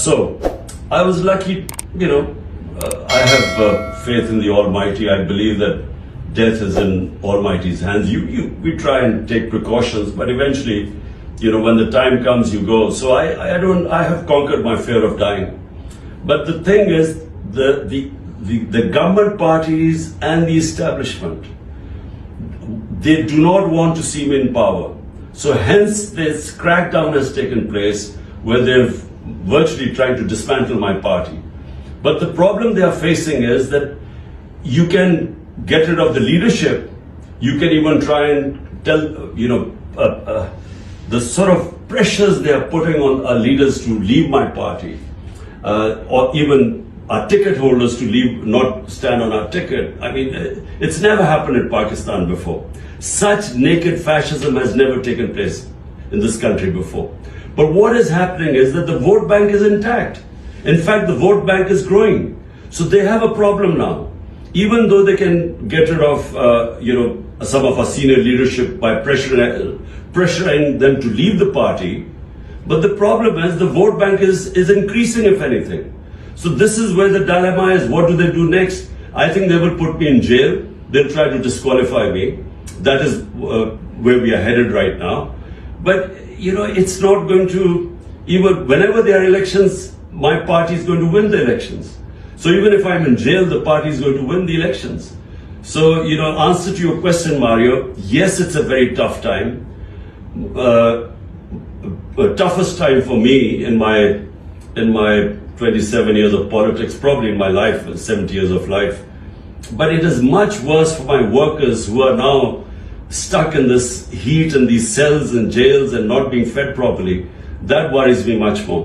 So, I was lucky, I have faith in the Almighty. I believe that death is in Almighty's hands. We try and take precautions, but eventually, when the time comes, you go. So I have conquered my fear of dying. But the thing is, the government parties and the establishment, they do not want to see me in power. So hence this crackdown has taken place where they've virtually tried to dismantle my party. But the problem they are facing is that you can get rid of the leadership. You can even try and tell, the sort of pressures they are putting on our leaders to leave my party, or even our ticket holders to leave, not stand on our ticket. I mean, it's never happened in Pakistan before. Such naked fascism has never taken place in this country before. But what is happening is that the vote bank is intact. In fact, the vote bank is growing. So they have a problem now. Even though they can get rid of, some of our senior leadership by pressuring them to leave the party, but the problem is the vote bank is increasing, if anything. So this is where the dilemma is. What do they do next? I think they will put me in jail. They'll try to disqualify me. That is where we are headed right now. But, it's not going to, even whenever there are elections, my party is going to win the elections. So even if I'm in jail, the party is going to win the elections. So, answer to your question, Mario, yes, it's a very tough time. Toughest time for me in my 27 years of politics, probably in my life, 70 years of life. But it is much worse for my workers who are now stuck in this heat and these cells and jails and not being fed properly. That worries me much more.